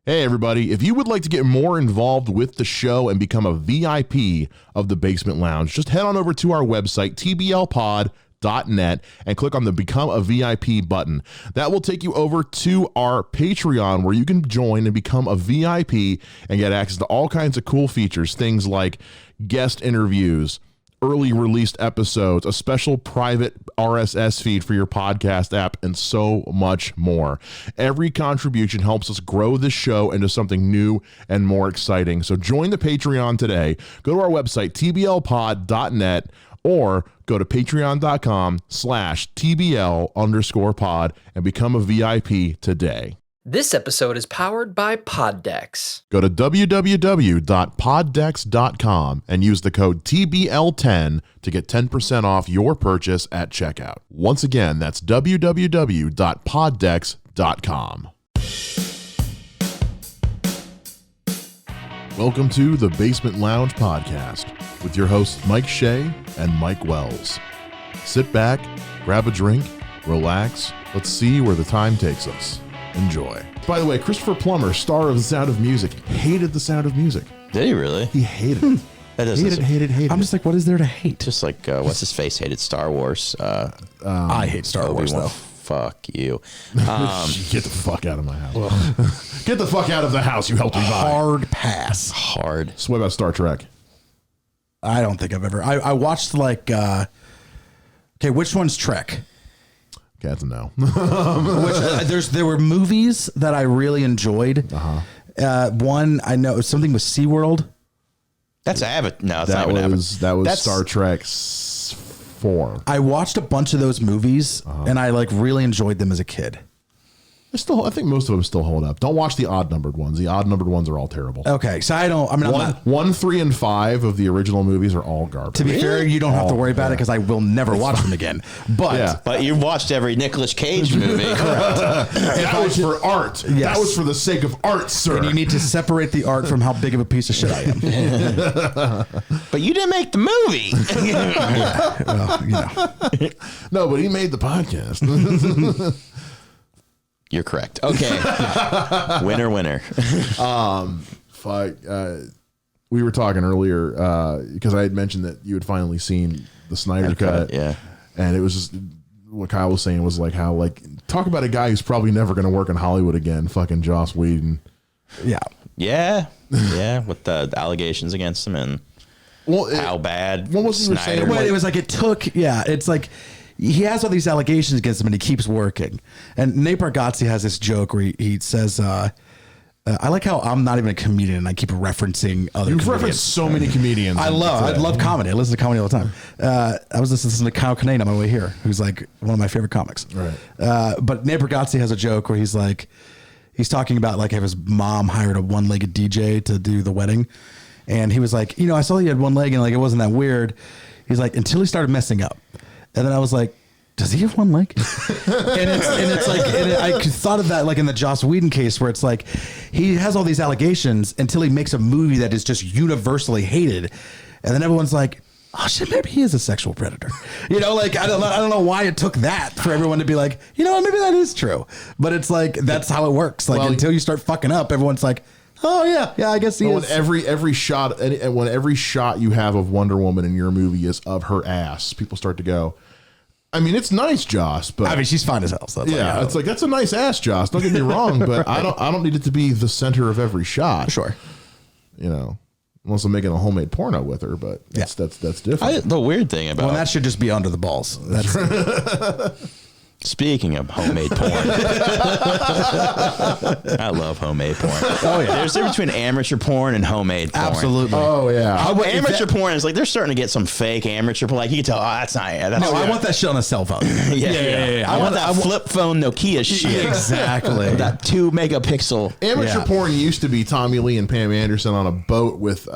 Hey everybody, if you would like to get more involved with the show and become a VIP of the Basement Lounge, just head on over to our website, tblpod.net, and click on the Become a VIP button. That will take you over to our Patreon where you can join and become a VIP and get access to all kinds of cool features, things like guest interviews, early released episodes, a special private RSS feed for your podcast app, and so much more. Every contribution helps us grow this show into something new and more exciting. So join the Patreon today. Go to our website, tblpod.net, or go to patreon.com/tbl_pod and become a VIP today. This episode is powered by Poddex. Go to www.poddex.com and use the code TBL10 to get 10% off your purchase at checkout. Once again, that's www.poddex.com. Welcome to the Basement Lounge Podcast with your hosts Mike Shea and Mike Wells. Sit back, grab a drink, relax. Let's see where the time takes us. Enjoy. By the way, Christopher Plummer, star of The Sound of Music, hated The Sound of Music. Did he really? He hated it. That Hated. I'm just like, what is there to hate? just like what's his face hated Star Wars. I hate Star Wars, Obi-Wan. though. Fuck you. Get the fuck out of my house. Get the fuck out of the house you helped me buy. Hard pass. Hard. So what about Star Trek? I don't think I've ever. I watched like. Okay, which one's Trek? Okay, that's a no. There were movies that I really enjoyed. One I know something with SeaWorld. That's Abbott. No, it's that not even was That's- Star Trek 4. I watched a bunch of those movies and I like really enjoyed them as a kid. I think most of them still hold up. Don't watch the odd numbered ones. The odd numbered ones are all terrible. Okay, so I don't. I mean, I'm not. 1, 3, and 5 of the original movies are all garbage. To be fair, you don't have to worry about it because I will never watch them again. But Yeah. But you watched every Nicolas Cage movie. That was for art. Yes. That was for the sake of art, sir. and you need to separate the art from how big of a piece of shit I am. But you didn't make the movie. Well, you know. No, but he made the podcast. You're correct. Okay. Winner. Fuck. We were talking earlier because I had mentioned that you had finally seen the Snyder Cut. Yeah. And it was just what Kyle was saying was like how talk about a guy who's probably never going to work in Hollywood again. Fucking Joss Whedon. Yeah. Yeah. With the allegations against him and how bad. What was you were saying? Snyder- Well, it was like it took. Yeah, it's like he has all these allegations against him, and he keeps working. And Nate Bargatze has this joke where he says, "I like how I'm not even a comedian, and I keep referencing other. You've comedians. referenced so many comedians. I love comedy. I listen to comedy all the time. I was listening to Kyle Kinane on my way here, who's like one of my favorite comics. Right. But Nate Bargatze has a joke where he's talking about like if his mom hired a one-legged DJ to do the wedding, and he was like, I saw he had one leg and like it wasn't that weird. He's like, until he started messing up, and then I was like, does he have one leg? and it's like, I thought of that like in the Joss Whedon case where it's like he has all these allegations until he makes a movie that is just universally hated, and then everyone's like, oh shit, maybe he is a sexual predator. Like I don't know why it took that for everyone to be like, maybe that is true. But it's like that's how it works. Like until you start fucking up, everyone's like, oh yeah, I guess he is. When every shot you have of Wonder Woman in your movie is of her ass, people start to go, I mean, it's nice, Joss, but I mean, she's fine as hell. So it's like that's a nice ass, Joss. Don't get me wrong, but I don't need it to be the center of every shot. Sure. Unless I'm making a homemade porno with her, but that's different. the weird thing about Well, that should just be under the balls. That's Speaking of homemade porn, I love homemade porn. Oh yeah, there's a difference between amateur porn and homemade porn. absolutely. Oh yeah. Amateur porn is like they're starting to get some fake amateur porn. Like you can tell, that's not. That's No, I want that shit on a cell phone. yeah. I want that flip phone Nokia shit. Exactly. That 2 megapixel. Amateur porn used to be Tommy Lee and Pam Anderson on a boat with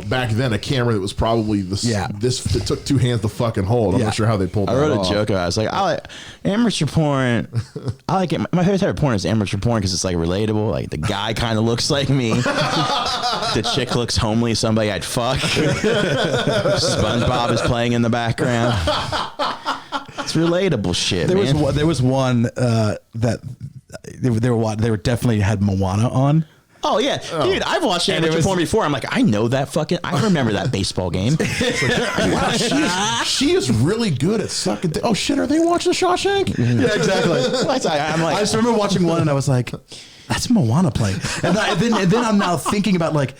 back then a camera that was probably this that took 2 hands to fucking hold. I'm not sure how they pulled that off. I wrote a joke about it. I was like, I like amateur porn. I like it. My favorite type of porn is amateur porn because it's like relatable. Like the guy kind of looks like me. The chick looks homely, somebody I'd fuck. SpongeBob is playing in the background. It's relatable shit, There was one that they were definitely had Moana on. Oh yeah, dude! I've watched amateur porn before. I'm like, I know that fucking. I remember that baseball game. Wow, she is really good at sucking. Oh shit, are they watching the Shawshank? Yeah, exactly. I'm like, I just remember watching one and I was like, that's Moana playing. And then I'm now thinking about like,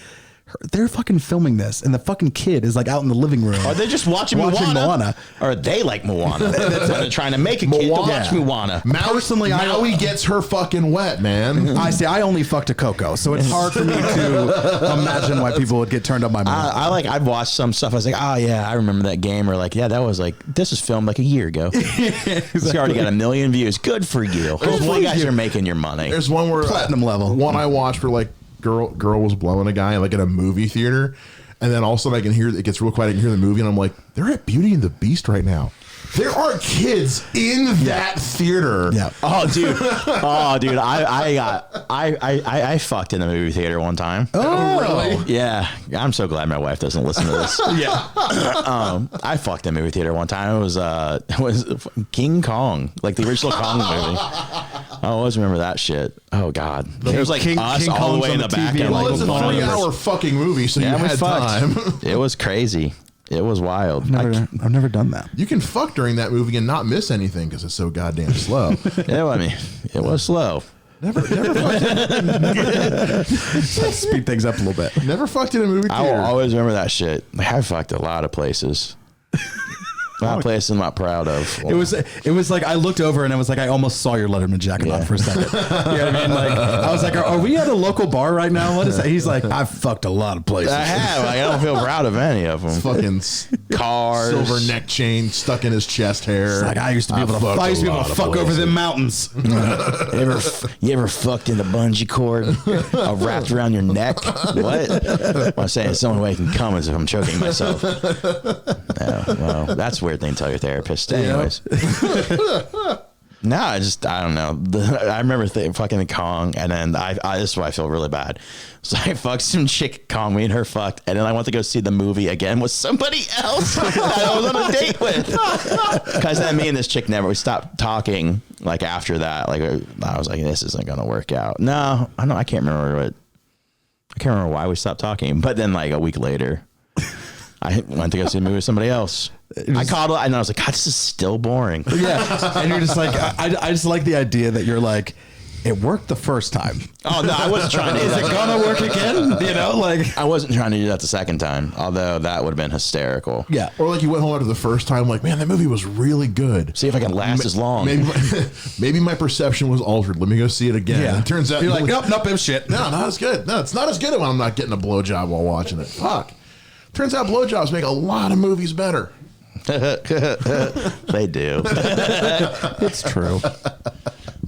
they're fucking filming this, and the fucking kid is like out in the living room. are they just watching Moana? Or are they like Moana? They're trying to make a kid to watch Moana. Personally, Maui gets her fucking wet, man. I only fucked a Coco, so it's hard for me to imagine why people would get turned up by Moana. I've watched some stuff. I was like, oh yeah, I remember that game. Or like, yeah, that was like, this was filmed like a year ago. It's already got 1 million views. Good for you. Hopefully, you guys are making your money. There's one where Platinum level. One I watched where like girl was blowing a guy like in a movie theater, and then all of a sudden I can hear it gets real quiet. I can hear the movie, and I'm like, they're at Beauty and the Beast right now. There are kids in that theater. Yeah. Oh, dude. I fucked in the movie theater one time. Oh, really? Yeah. I'm so glad my wife doesn't listen to this. Yeah. I fucked in the movie theater one time. It was King Kong, like the original Kong movie. I always remember that shit. Oh God. It was like King all Kong's the way on in the the back. TV. And Well, like, it's a 3-hour fucking movie, so you we had fucked. time. It was crazy. It was wild. I've never done that. You can fuck during that movie and not miss anything because it's so goddamn slow. It was slow. Never fucked. Speed things up a little bit. Never fucked in a movie I will theater. always remember that shit. Like, I fucked a lot of places. A lot of places I'm not proud of. It was like I looked over and I was like I almost saw your Letterman jacket on for a second. You know what I mean? Like I was like, are we at a local bar right now? What is that? He's like, I've fucked a lot of places. I have. Like, I don't feel proud of any of them. Fucking Cars, silver neck chain stuck in his chest hair. It's like I used to be able to fuck over them mountains. You ever fucked in the bungee cord wrapped around your neck? What? I'm saying it's the only way I can come is if I'm choking myself. Well, that's a weird thing to tell your therapist. Anyways. No, I don't know. I remember fucking the Kong, and then this is why I feel really bad. So I fucked some chick Kong, me and her fucked, and then I went to go see the movie again with somebody else that I was on a date with. Because then me and this chick we stopped talking. Like after that, like I was like, this isn't gonna work out. No, I can't remember why we stopped talking. But then like a week later, I went to go see a movie with somebody else. I called her and I was like, God, this is still boring. Yeah. And you're just like, I just like the idea that you're like, it worked the first time. Oh, no, I wasn't trying to do that. Is it gonna work again? You know, like. I wasn't trying to do that the second time, although that would have been hysterical. Yeah. Or like you went home after the first time, like, man, that movie was really good. See if I can last as long. Maybe my perception was altered. Let me go see it again. Yeah. It turns out you're like, nope, it was shit. No, not as good. No, it's not as good when I'm not getting a blowjob while watching it. Fuck. Turns out blowjobs make a lot of movies better. They do. It's true.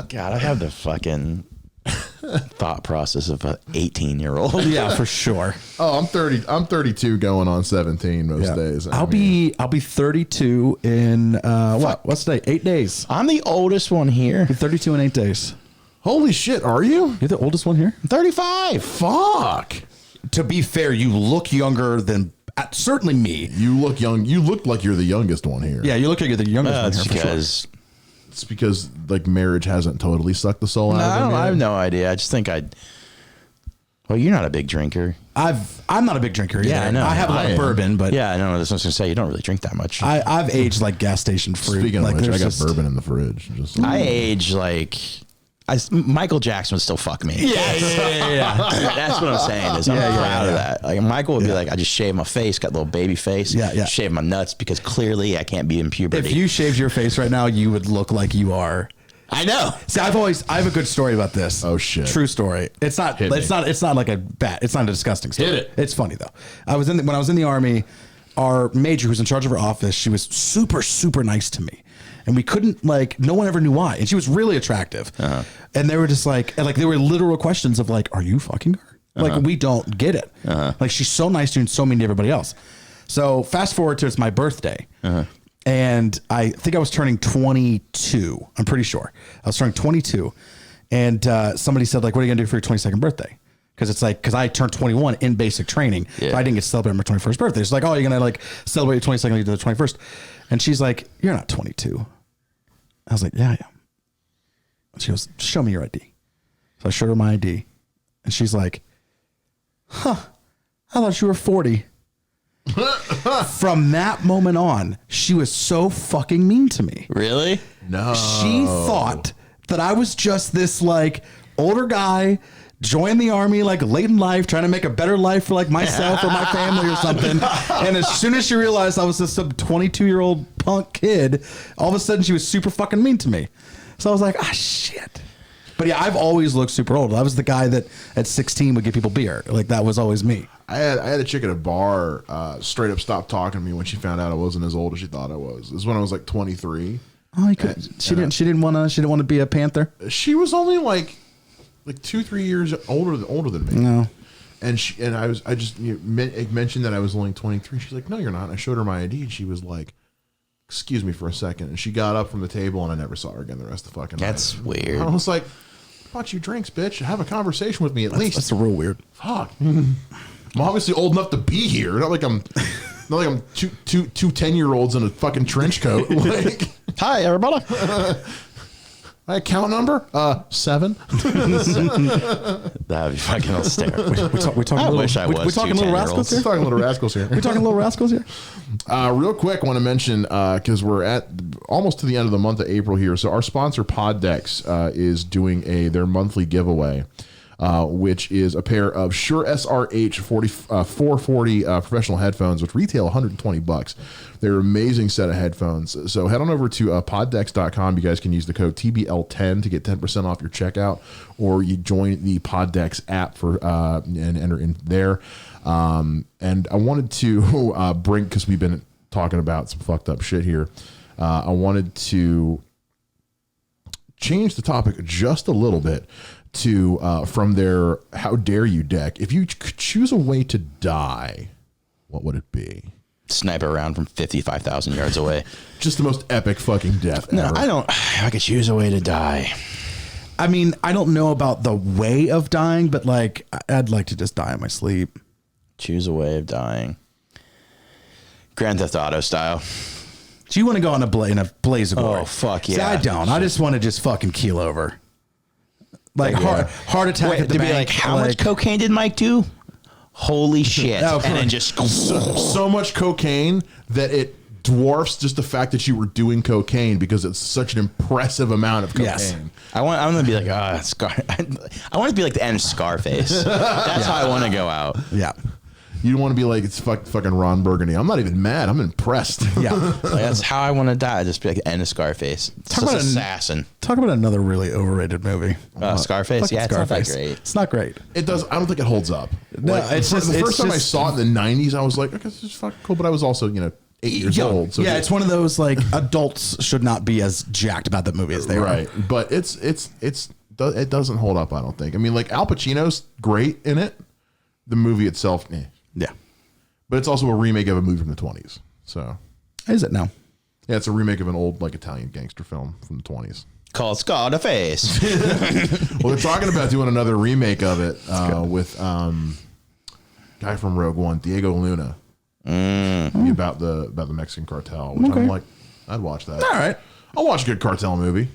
God, I have the fucking thought process of an 18-year-old. Yeah, for sure. Oh, I'm 30. I'm 32 going on 17 most days. I'll be 32 in what's today? 8 days. I'm the oldest one here. Be 32 in 8 days. Holy shit, are you? You're the oldest one here? I'm 35. Fuck. To be fair, you look younger than certainly me. You look young. You look like you're the youngest one here. Yeah, you look like you're the youngest one That's here. because It's because like marriage hasn't totally sucked the soul out of them I have yet. no idea. I just think well, you're not a big drinker. I'm not a big drinker either. Yeah, I know. I have a lot I of am. bourbon, but Yeah, I know. That's what I was going to say. You don't really drink that much. I've aged like gas station fruit. Speaking like, of which, I there's got bourbon in the fridge. Just I age like Michael Jackson would still fuck me. Yeah. That's what I'm saying. Is I'm proud of that. Like Michael would be like, I just shaved my face, got a little baby face. Yeah. Shave my nuts because clearly I can't be in puberty. If you shaved your face right now, you would look like you are. I know. See, I have a good story about this. Oh, shit. True story. It's not like a bad. It's not a disgusting story. Hit it. It's funny though. When I was in the Army, our major who's in charge of our office, she was super, super nice to me. And we couldn't no one ever knew why. And she was really attractive. Uh-huh. And they were just there were literal questions of like, are you fucking her? Uh-huh. Like, we don't get it. Uh-huh. Like, she's so nice to you and so mean to everybody else. So fast forward to it's my birthday. Uh-huh. And I think I was turning 22. I'm pretty sure. I was turning 22. And somebody said, like, what are you going to do for your 22nd birthday? Because I turned 21 in basic training. Yeah. So I didn't get to celebrate my 21st birthday. It's like, oh, you're going to celebrate your 22nd to the 21st. And she's like, you're not 22. I was like, yeah, I am. She goes, show me your ID. So I showed her my ID. And she's like, huh, I thought you were 40. From that moment on, she was so fucking mean to me. Really? No. She thought that I was just this like older guy, joined the army like late in life, trying to make a better life for like myself or my family or something. And as soon as she realized I was this 22-year-old punk kid, all of a sudden she was super fucking mean to me. So I was like, ah, shit. But yeah, I've always looked super old. I was the guy that at 16 would give people beer. Like that was always me. I had a chick at a bar straight up stop talking to me when she found out I wasn't as old as she thought I was. This was when I was like 23. Oh, she didn't want to be a Panther. She was only like 2-3 years older than me. No. And I just mentioned that I was only 23. She's like, no, you're not. And I showed her my ID, and she was like, excuse me for a second. And she got up from the table, and I never saw her again the rest of the fucking night. That's weird. I was like, bought you drinks, bitch. Have a conversation with me at least. That's real weird. Fuck. I'm obviously old enough to be here. Not like I'm two 10-year-olds in a fucking trench coat. Like, Hi, everybody. my account number 7. That'd be fucking hysterical. We talking I little, wish I was we talking two little 10-year-olds. rascals here. Talking little rascals here. We talking little rascals here. Real quick, want to mention because we're at almost to the end of the month of April here. So our sponsor Poddex is doing their monthly giveaway, which is a pair of Shure SRH 440 professional headphones, which retail $120. They're an amazing set of headphones. So head on over to poddex.com. You guys can use the code TBL10 to get 10% off your checkout, or you join the Poddex app and enter in there. And I wanted to bring, because we've been talking about some fucked up shit here, I wanted to change the topic just a little bit to from their How Dare You deck. If you could choose a way to die, what would it be? Sniper round from 55,000 yards away. Just the most epic fucking death No, ever. I don't. If I could choose a way to die. I mean, I don't know about the way of dying, but like, I'd like to just die in my sleep. Choose a way of dying. Grand Theft Auto style. Do you want to go on in a blaze of glory? Oh, fuck yeah. See, I don't. I just want to just fucking keel over. Like heart attack Wait, at the to be bank, like, how much cocaine did Mike do? Holy shit. Oh, and then just so much cocaine that it dwarfs just the fact that you were doing cocaine, because it's such an impressive amount of cocaine. Yes. I'm gonna be like, I want to be like the end of Scarface. That's how I want to go out. Yeah. You don't want to be like, it's fucking Ron Burgundy. I'm not even mad. I'm impressed. Yeah. Like, that's how I want to die. Just be like the end of Scarface. Talk about assassin. Talk about another really overrated movie. Scarface. Fucking Yeah, it's not that great. It's not great. It does. I don't think it holds up. No, it's just the it's first time I just- saw it in the 90s, I was like, okay, this is fucking cool. But I was also, 8 years old. So yeah, it's one of those like adults should not be as jacked about that movie as they right. are. But it doesn't hold up, I don't think. I mean, like, Al Pacino's great in it. The movie itself, Yeah. But it's also a remake of a movie from the 20s. So Is it now? yeah, it's a remake of an old like Italian gangster film from the 20s. Called Scarface. Well, they're talking about doing another remake of it with guy from Rogue One, Diego Luna, about the Mexican cartel. Which I'm like, I'd watch that. All right. I'll watch a good cartel movie.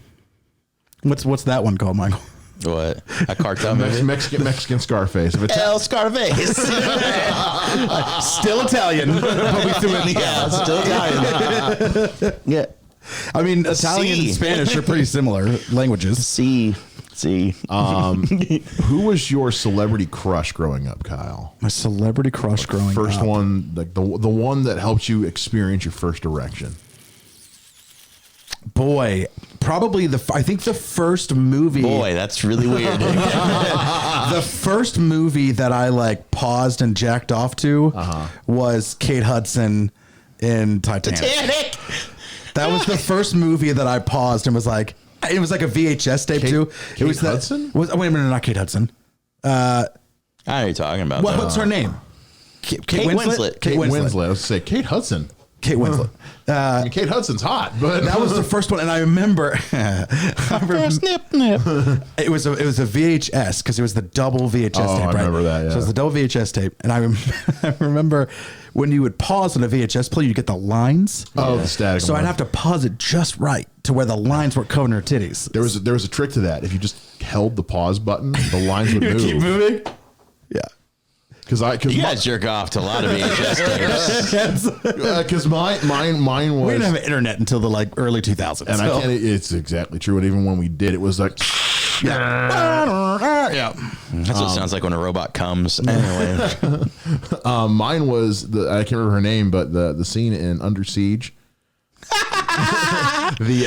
What's that one called, Michael? What? A cartel movie? Mexican Scarface. If it's El Scarface. Still Italian, but we threw in the Yeah, still Italian. Yeah. I mean, Italian C. and Spanish are pretty similar languages. See. who was your celebrity crush growing up, Kyle? My celebrity crush growing First up. one, like the one that helped you experience your first erection. Boy, probably I think the first movie. Boy, that's really weird. The first movie that I like paused and jacked off to was Kate Hudson in Titanic. Titanic. That was the first movie that I paused and was like, it was like a VHS tape too. Kate It was Hudson? Wait a minute, not Kate Hudson. I know what you're talking about. though. What's her name? Kate Winslet. Kate Winslet. I was say Kate Hudson. Kate Winslet. I mean, Kate Hudson's hot, but That was the first one, and I remember. Snip, nip. It was a VHS because it was the double VHS tape. I Right? remember that, yeah. So it was the double VHS tape, and I remember when you would pause on a VHS player, you get the lines. Oh, the static So one. I'd have to pause it just right to where the lines weren't covering her titties. There was a trick to that. If you just held the pause button, the lines would move. Keep moving. Yeah. Because You guys jerk off to a lot of VHS tapes. because mine was. We didn't have internet until the like early 2000s. And I can't. It's exactly true. And even when we did, it was like. Yeah. That's what it sounds like when a robot comes. Anyway, Mine was I can't remember her name, but the scene in Under Siege. the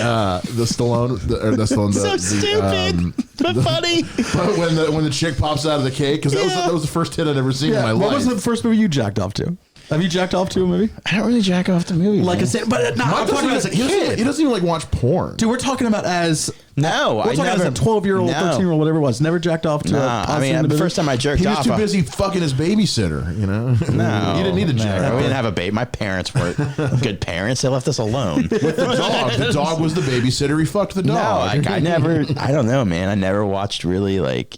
Stallone, so stupid, but funny. But when the chick pops out of the cake, because that was the first hit I'd ever seen in my life. What was the first movie you jacked off to? Have you jacked off to a movie? I don't really jack off the movie. Like I said, but no, I'm talking about as a kid. He doesn't even like watch porn. Dude, we're talking about as no, we're I talking never. as a 12-year-old, 13-year-old, whatever it was. Never jacked off to. Nah, I mean, the first time I jerked He was off, too busy fucking his babysitter. You know. No, you didn't need to jack. We didn't have a baby. My parents weren't good parents. They left us alone. With the dog. The dog was the babysitter. He fucked the No, dog. I never. I don't know, man. I never watched really like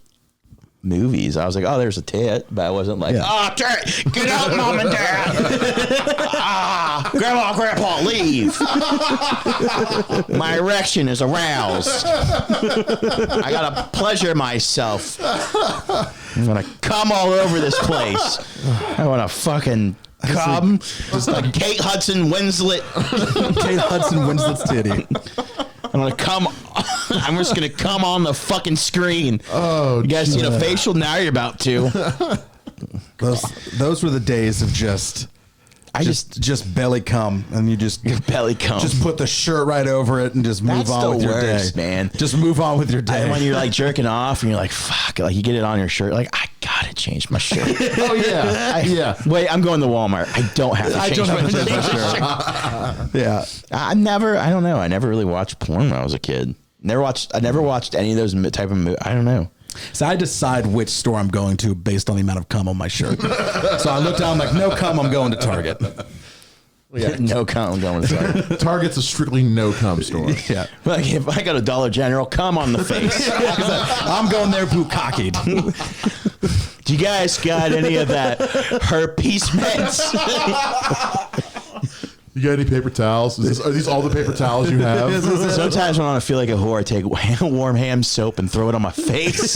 movies. I was like, oh, there's a tit, but I wasn't like, oh, get out, mom and dad. Grandma, grandpa, leave. My erection is aroused. I gotta pleasure myself. I'm gonna come all over this place. I wanna fucking come. Just like Kate Hudson Winslet. Kate Hudson Winslet's titty. I'm gonna come. I'm just gonna come on the fucking screen. Oh, you guys seen a facial? Now you're about to. Those were the days of just belly cum, and you just belly cum. Just put the shirt right over it and just move That's on the with your worst, day, man. Just move on with your day. And when you're like jerking off and you're like, fuck, like you get it on your shirt, like I gotta change my shirt. Oh yeah, yeah. Wait, I'm going to Walmart. I don't have to change my shirt. Yeah, I don't know. I never really watched porn when I was a kid. I never watched any of those type of movies. I don't know. So I decide which store I'm going to based on the amount of cum on my shirt. So I look down, I'm like, no cum, I'm going to Target. Yeah, no cum, I'm going to Target. Target's a strictly no cum store. Yeah. Like if I go to Dollar General, cum on the face. I'm going there bukkakied. Do you guys got any of that herpes meds? You got any paper towels? Are these all the paper towels you have? Sometimes when I feel like a whore, I take warm ham soap and throw it on my face.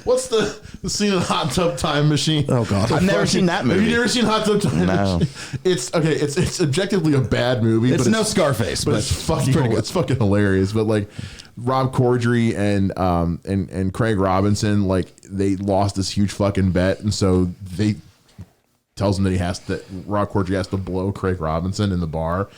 What's the scene in Hot Tub Time Machine? Oh God, I've never seen that movie. Have you never seen Hot Tub Time Machine? It's okay. It's objectively a bad movie. It's but no Scarface, but it's fucking hilarious. But like Rob Corddry and Craig Robinson, like they lost this huge fucking bet, and so they tells him that Rob Corddry has to blow Craig Robinson in the bar.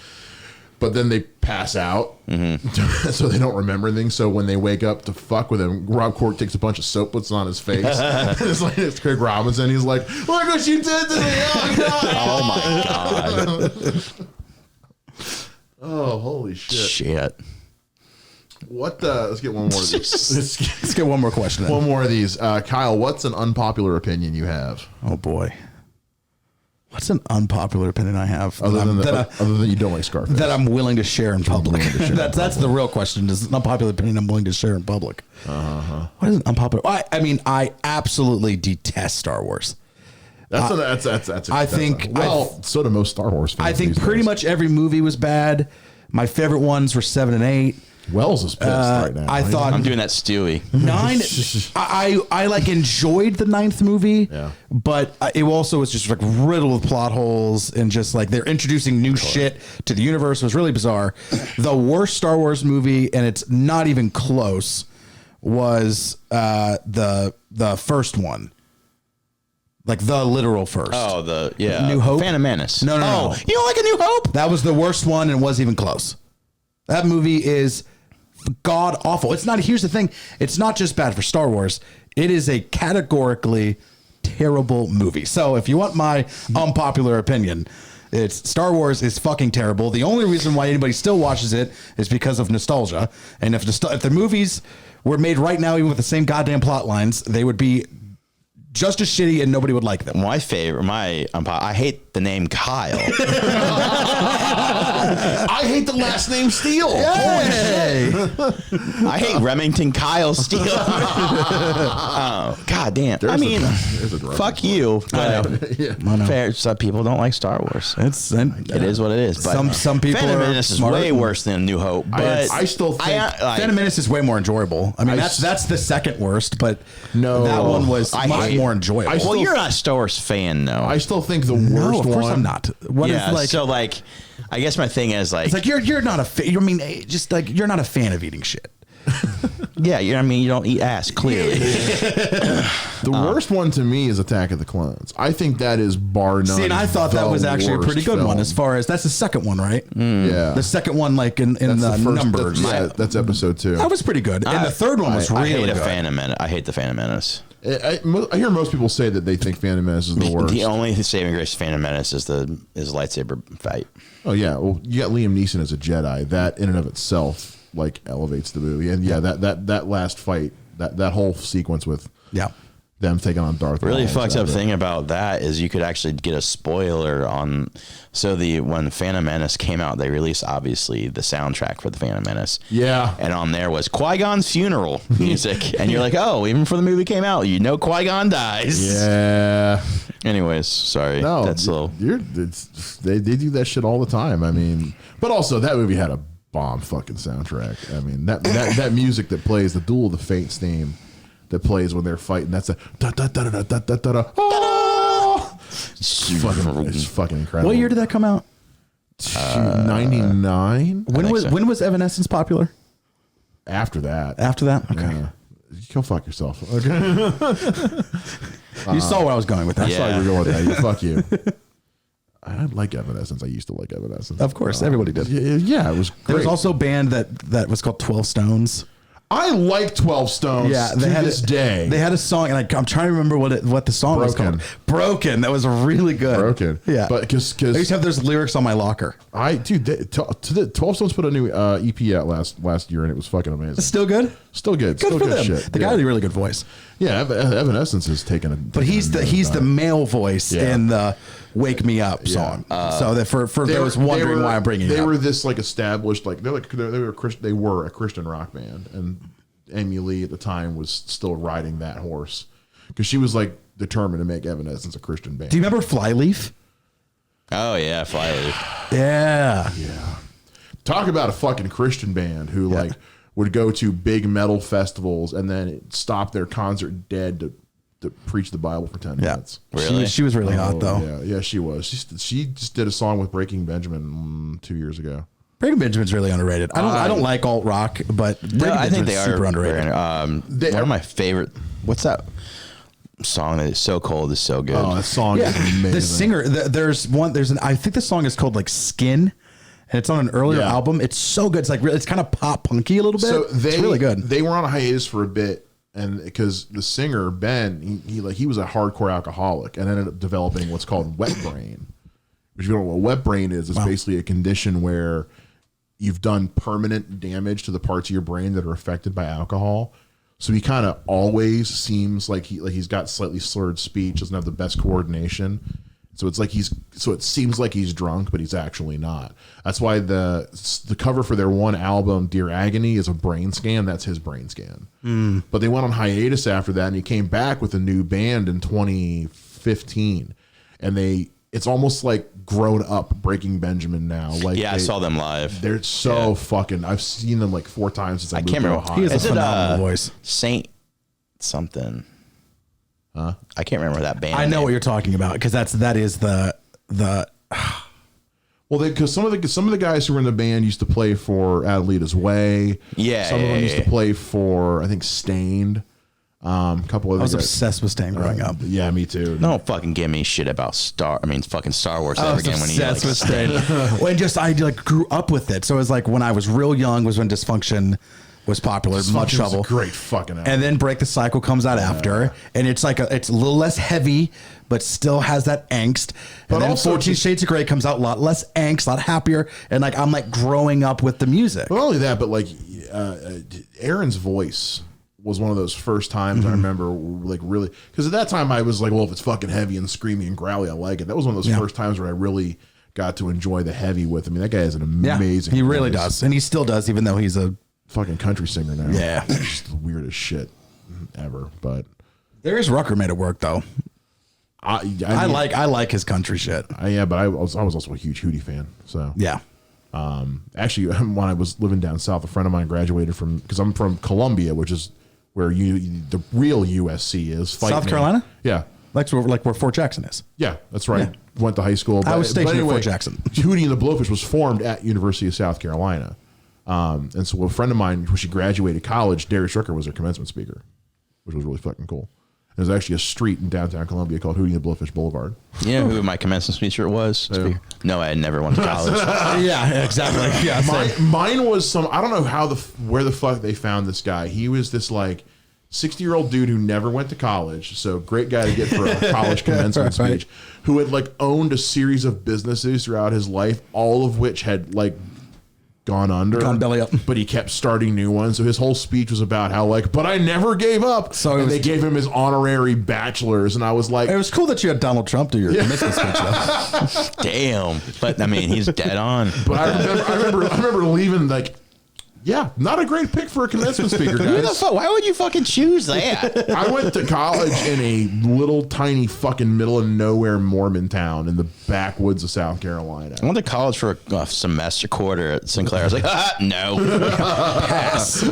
But then they pass out, so they don't remember anything. So when they wake up to fuck with him, Rob Corddry takes a bunch of soap, puts it on his face. It's Craig Robinson. He's like, "Look what you did to me! Oh God! Oh my God! Oh holy shit! Shit! What the? Let's get one more of these. Let's get one more question. One more of these. Kyle, what's an unpopular opinion you have? Oh boy. What's an unpopular opinion I have Other than you don't like Scarface. that I'm willing to share in public? That's the real question. Is an unpopular opinion I'm willing to share in public? What is an unpopular? I mean, I absolutely detest Star Wars. So do most Star Wars fans. I think these pretty days. much every movie was bad. My favorite ones were 7 and 8. Wells is pissed right now. I thought I'm doing that Stewie. 9. I like enjoyed the 9th movie, but it also was just like riddled with plot holes and just like they're introducing new shit to the universe. It was really bizarre. The worst Star Wars movie, and it's not even close, was the first one. Like the literal first. Oh, New Hope? Phantom Menace. No. You don't like A New Hope? That was the worst one and wasn't even close. That movie is god awful. It's not. Here's the thing. It's not just bad for Star Wars. It is a categorically terrible movie. So if you want my unpopular opinion, it's Star Wars is fucking terrible. The only reason why anybody still watches it is because of nostalgia. And if the movies were made right now, even with the same goddamn plot lines, they would be just as shitty and nobody would like them. I hate the name Kyle. I hate the last name Steele. Hey. I hate Remington Kyle Steele. Oh, God damn. There's I mean, there's a fuck you. But I know. fair. Some people don't like Star Wars. It It is what it is. But some people Phantom are Menace is smart way and- worse than New Hope. But I still think Phantom Menace is way more enjoyable. I mean, I that's the second worst, but No. that one was I much hate- more enjoyable. I well, still- you're not a Star Wars fan, though. I still think the worst no, of course one. I'm not. What is yeah. like? So like, I guess my thing is like, It's like you're not a fan. I mean, just like you're not a fan of eating shit. yeah. I mean, you don't eat ass clearly. The worst one to me is Attack of the Clones. I think that is bar none. See, and I thought that the was actually a worst pretty good one. film. As far as that's the second one, right? Yeah, The second one, like in the first- numbers, that's episode 2. that was pretty good. And the third one was I really hate good. I hate the Phantom Menace. I hear most people say that they think Phantom Menace is the worst. The only saving grace of Phantom Menace is the lightsaber fight. Oh yeah, well you got Liam Neeson as a Jedi. That in and of itself like elevates the movie. And yeah, that last fight, that whole sequence with them taking on Darth Really Maul, fucked up that- thing about that is you could actually get a spoiler on. So when Phantom Menace came out, they released obviously the soundtrack for the Phantom Menace. Yeah. And on there was Qui-Gon's funeral music, and you're like, oh, even before the movie came out, you know Qui-Gon dies. Yeah. Anyways, sorry. No, that's a little. they do that shit all the time. I mean, but also that movie had a bomb fucking soundtrack. I mean, that music that plays, the Duel of the Fates theme that plays when they're fighting, that's a da da da da da da da da. Oh! It's fucking incredible. What year did that come out? 99. When was Evanescence popular? After that. After that, okay. Yeah. Go fuck yourself. Okay. You saw where I was going with that. I saw you were going with that. Fuck you. I like Evanescence. I used to like Evanescence. Of course, everybody did. Yeah, it was great. There was also a band that was called 12 Stones. I like 12 Stones Yeah, to this day. They had a song, and I'm trying to remember what the song was Broken. called. Broken. That was really good. Broken. Yeah, But I used to have those lyrics on my locker. the 12 Stones put a new EP out last year, and it was fucking amazing. It's still good. Still good. Good Still for good them. shit. The guy had a really good voice. Yeah, Evanescence has taken a. But he's the male voice Yeah. in the "Wake Me Up" song. So that for those wondering why I'm bringing it they up. were this like established they were a Christian rock band, and Amy Lee at the time was still riding that horse because she was like determined to make Evanescence a Christian band. Do you remember Flyleaf? Oh yeah, Flyleaf. Yeah. Yeah. Talk about a fucking Christian band who like would go to big metal festivals and then stop their concert dead to preach the Bible for 10 minutes. Really? She was really hot though. Yeah, she was. She just did a song with Breaking Benjamin 2 years ago. Breaking Benjamin's really underrated. I don't like alt rock, but Breaking No, I think Benjamin's they are super underrated. One of my favorite. What's that song that is so cold is so good? Oh, that song is amazing. The singer, I think the song is called like Skin, and it's on an earlier Yeah. album. It's so good. It's like it's kind of pop punky a little bit. So it's really good. They were on a hiatus for a bit, and because the singer Ben, he was a hardcore alcoholic and ended up developing what's called wet brain. Which you don't know what wet brain is. It's basically a condition where you've done permanent damage to the parts of your brain that are affected by alcohol. So he kind of always seems like he's got slightly slurred speech, doesn't have the best coordination. So it's like it seems like he's drunk, but he's actually not. That's why the cover for their one album, Dear Agony, is a brain scan. That's his brain scan. But they went on hiatus after that, and he came back with a new band in 2015, and it's almost like grown up Breaking Benjamin now. Like I saw them live. They're so fucking. I've seen them like 4 times since I moved can't to remember. Ohio. He has Is a it, phenomenal voice. Saint something. Huh? I can't remember that band. I know name. what you're talking about because that is the Well, because some of the guys who were in the band used to play for Adelita's Way. Yeah, some of them used yeah. to play for I think Stained. A couple of I was obsessed with Stain growing up. Yeah, me too. Don't fucking give me shit about fucking Star Wars I ever was again. When you obsessed like, with Stain. Well, and just I like grew up with it, so it was like when I was real young was when Dysfunction was popular. Mud Fucking Shovel, was a great fucking album. and then Break the Cycle comes out after, and it's like it's a little less heavy, but still has that angst. But And then also 14 just- Shades of Grey comes out, a lot less angst, a lot happier, and like I'm like growing up with the music. Not only that, but like Aaron's voice was one of those first times I remember like really, because at that time I was like, well, if it's fucking heavy and screamy and growly, I like it. That was one of those first times where I really got to enjoy the heavy with. I mean, that guy is an amazing. He really does, and he still does, even though he's a fucking country singer now. Yeah, just the weirdest shit ever. But there is Rucker made it work though. I like his country shit. But I was also a huge Hootie fan. So yeah. Actually, when I was living down south, a friend of mine graduated from, because I'm from Columbia, which is where the real USC is. South Carolina? Yeah. Like where Fort Jackson is. Yeah, that's right. Yeah. Went to high school. I was stationed at Fort Jackson. Hootie and the Blowfish was formed at University of South Carolina. And so a friend of mine, when she graduated college, Darius Rucker was her commencement speaker, which was really fucking cool. There's actually a street in downtown Columbia called Hootie and the Blowfish Boulevard. You know who my commencement speaker was? Yeah. No, I had never went to college. Yeah, exactly. Yeah, mine was I don't know where the fuck they found this guy. He was this like 60-year-old dude who never went to college. So great guy to get for a college commencement speech, who had like owned a series of businesses throughout his life, all of which had like gone belly up, but he kept starting new ones. So his whole speech was about how like, but I never gave up. So they gave him his honorary bachelor's, and I was like, it was cool that you had Donald Trump do your commencement speech though. Damn, but I mean, he's dead on. But I remember leaving like, yeah, not a great pick for a commencement speaker, guys. Why would you fucking choose that? I went to college in a little tiny fucking middle of nowhere Mormon town in the backwoods of South Carolina. I went to college for a semester quarter at Sinclair. I was like, no. Pass.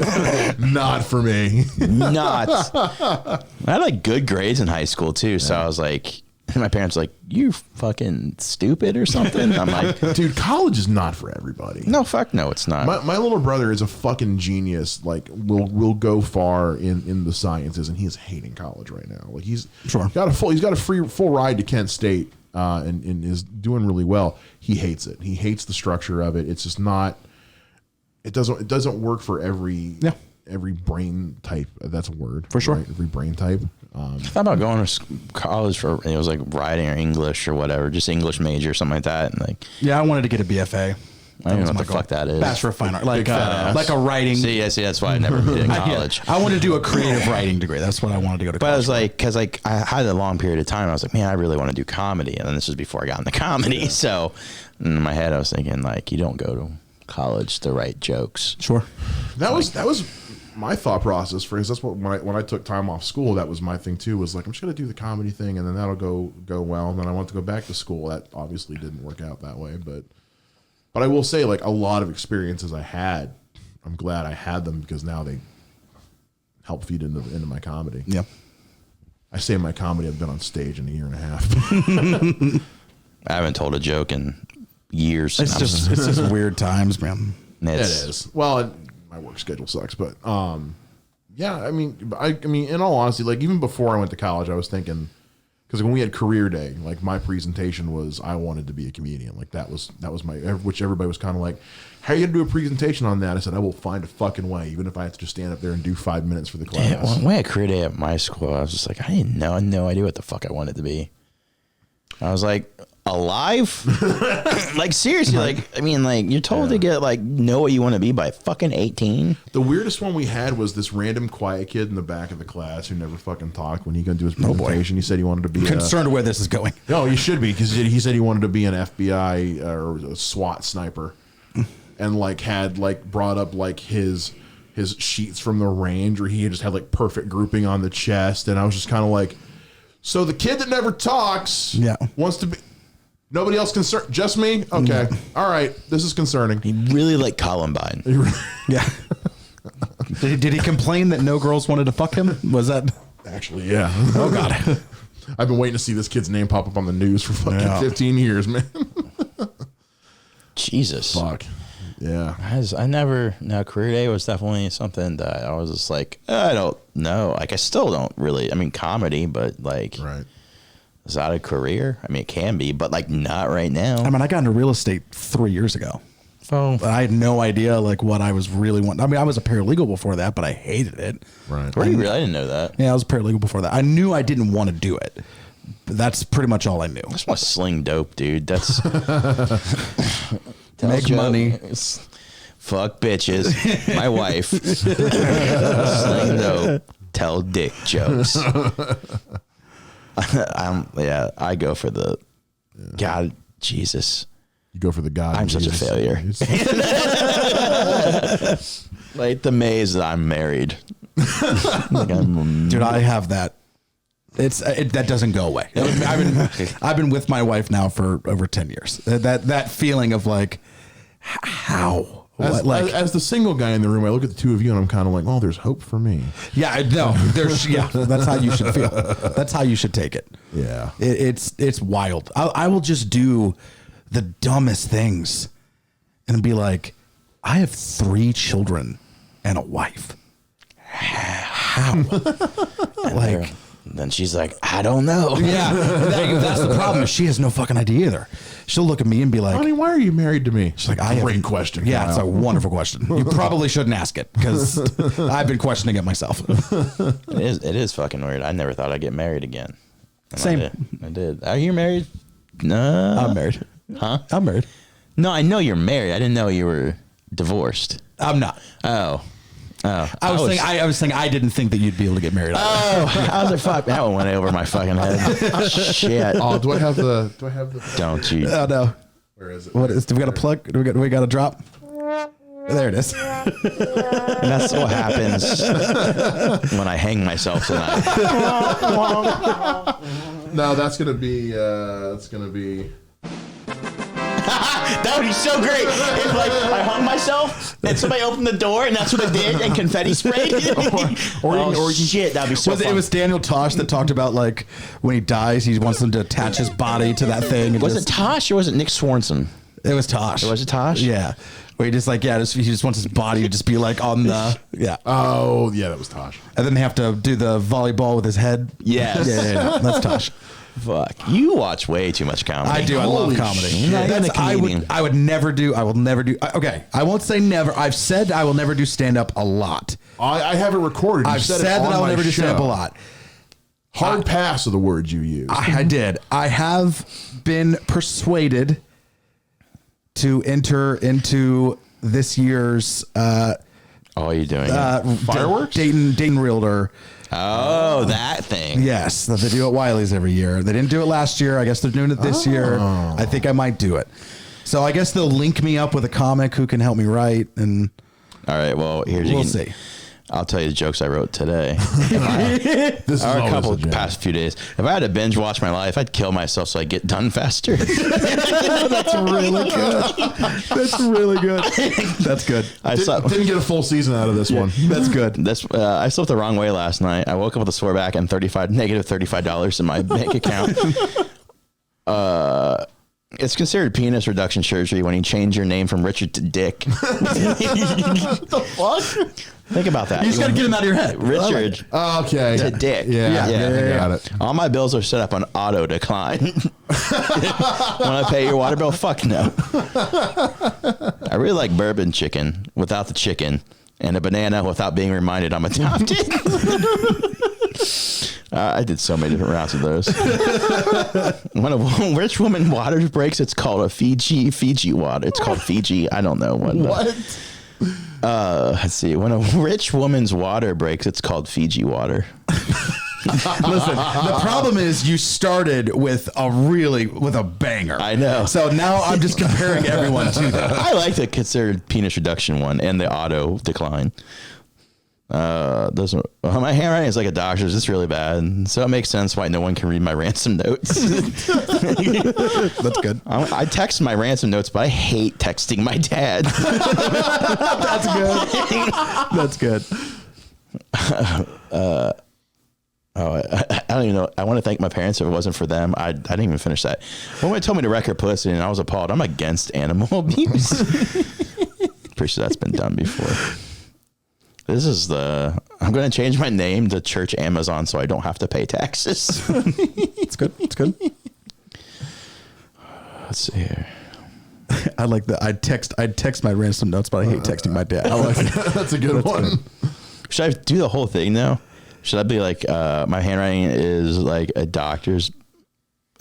Not for me. Not. I had like good grades in high school too, so I was like, my parents were like, you fucking stupid or something. I'm like, dude, college is not for everybody. No, fuck no, it's not. My little brother is a fucking genius. Like, will go far in the sciences, and he's hating college right now. Like, he's got a full ride to Kent State, and is doing really well. He hates it. He hates the structure of it. It's just not. It doesn't work for every brain type. That's a word for sure. Right? Every brain type. I thought about going to college it was like writing or English or whatever, just English major or something like that. And like, yeah, I wanted to get a BFA. I don't know what the fuck that is. Bachelor of Fine Art, like a writing. See, that's why I never did in college. I wanted to do a creative writing degree. That's what I wanted to go to. But college I was like, because like I had a long period of time, I was like, man, I really want to do comedy, and then this was before I got into comedy. Yeah. So in my head, I was thinking like, you don't go to college to write jokes. Sure, that was my thought process, for instance. That's what when I took time off school, that was my thing too, was like, I'm just gonna do the comedy thing, and then that'll go well, and then I want to go back to school. That obviously didn't work out that way, but I will say, like, a lot of experiences I had, I'm glad I had them, because now they help feed into my comedy. Yeah, I say my comedy, I've been on stage in a year and a half. I haven't told a joke in years. It's just weird times, man. It is. Well, my work schedule sucks, but yeah, I mean, in all honesty, like, even before I went to college, I was thinking, because when we had career day, like, my presentation was, I wanted to be a comedian. Like, that was my, which everybody was kind of like, how are you gonna do a presentation on that? I said, I will find a fucking way, even if I have to just stand up there and do 5 minutes for the class. Yeah, when I had career day at my school, I was just like, I didn't know, no idea what the fuck I wanted to be. I was like, alive? Like, seriously, like, I mean, like, you're told to get, like, know what you want to be by fucking 18. The weirdest one we had was this random quiet kid in the back of the class who never fucking talked. When he going to do his presentation, he said he wanted to be concerned where this is going. No, he should be, because he said he wanted to be an FBI or a SWAT sniper, and like had like brought up like his sheets from the range, where he just had like perfect grouping on the chest, and I was just kind of like, so the kid that never talks, wants to be. Nobody else concerned? Just me? Okay. All right. This is concerning. He really liked Columbine. Yeah. Did he complain that no girls wanted to fuck him? Was that? Actually, yeah. Oh, God. I've been waiting to see this kid's name pop up on the news for fucking 15 years, man. Jesus. Fuck. Yeah. No, career day was definitely something that I was just like, I don't know. Like, I still don't really, I mean, comedy, but like. Right. Is that a career? I mean, it can be, but like not right now. I mean, I got into real estate 3 years ago. Oh. I had no idea like what I was really wanting. I mean, I was a paralegal before that, but I hated it. Right. Were you really? I didn't know that. Yeah, I was a paralegal before that. I knew I didn't want to do it. But that's pretty much all I knew. I just want to sling dope, dude. That's make money. fuck bitches, my wife, sling dope, tell dick jokes. I go for the God, Jesus. You go for the God. I'm such a failure. Like the maze that I'm married. Dude, I have that. That doesn't go away. I've been with my wife now for over 10 years. That feeling of like, how? As the single guy in the room, I look at the two of you and I'm kind of like, oh, there's hope for me. Yeah, no, that's how you should feel. That's how you should take it. Yeah. It's wild. I will just do the dumbest things and be like, I have 3 children and a wife. How? Like, then she's like, I don't know. yeah, that's the problem. She has no fucking idea either. She'll look at me and be like, honey, why are you married to me? she's like, Great question. Yeah, Kyle. it's a wonderful question. You probably shouldn't ask it because I've been questioning it myself. It is fucking weird. I never thought I'd get married again. And Same. I did. Are you married? No. I'm married. Huh? I'm married. No, I know you're married. I didn't know you were divorced. I'm not. Oh. I was saying I didn't think that you'd be able to get married. I was like, fuck, that one went over my fucking head. Shit. Oh, do I have the? Don't you? Oh no. Where is it? What is? Do we got a plug? Do we got a drop? There it is. And that's what happens when I hang myself tonight. No, that's gonna be. That's gonna be. That would be so great if, like, I hung myself and somebody opened the door and that's what I did and confetti sprayed. or shit, that'd be so fun. It was Daniel Tosh that talked about like when he dies, he wants them to attach his body to that thing. And Was it Tosh or was it Nick Swanson? It was Tosh. Was it Tosh? Yeah. Where he just like, he just wants his body to just be like on the, yeah. Oh, yeah, that was Tosh. And then they have to do the volleyball with his head. Yes. Yeah. That's Tosh. Fuck. You watch way too much comedy. I do. I love Holy comedy. shit. Not even a comedian. I would never do. I will never do. Okay. I won't say never. I've said I will never do stand up a lot. I have it recorded. You I've said it that on I will my never do stand up a show. lot. Hard pass are the words you use. I did. I have been persuaded to enter into this year's Oh, are you doing it? Fireworks? Dayton Realtor. Oh, that thing. Yes, that they do at Wiley's every year. They didn't do it last year. I guess they're doing it this year. I think I might do it. So I guess they'll link me up with a comic who can help me write, and All right, well, we'll see. I'll tell you the jokes I wrote today. This is Or a always couple joke. past few days. If I had to binge watch my life, I'd kill myself so I get done faster. That's really good. That's really good. That's good. I slept. Didn't get a full season out of this one. That's good. I slept the wrong way last night. I woke up with a sore back and negative $35 in my bank account. It's considered penis reduction surgery when you change your name from Richard to Dick. The fuck? Think about that. You just got to get him out of your head. Richard Okay. to Dick. Yeah, I got it. All my bills are set up on auto decline. Want to pay your water bill? Fuck no. I really like bourbon chicken without the chicken and a banana without being reminded I'm adopted. I did so many different routes of those. When a rich woman water breaks, it's called a Fiji water. It's called Fiji. I don't know what. Let's see. When a rich woman's water breaks, it's called Fiji water. Listen, the problem is you started with a banger. I know. So now I'm just comparing everyone to that. I like the considered penis reduction one and the auto decline. My handwriting is like a doctor's. It's really bad, so it makes sense why no one can read my ransom notes. That's good. I text my ransom notes, but I hate texting my dad. That's good. I don't even know. I want to thank my parents. If it wasn't for them, I didn't even finish that. When they told me to wreck her pussy, and I was appalled. I'm against animal abuse. Pretty sure that's been done before. I'm going to change my name to Church Amazon so I don't have to pay taxes. It's good. It's good. Let's see here. I like that. I'd text my ransom notes, but I hate texting my dad. I like it. That's a good one. good. Should I do the whole thing now? Should I be like, my handwriting is like a doctor's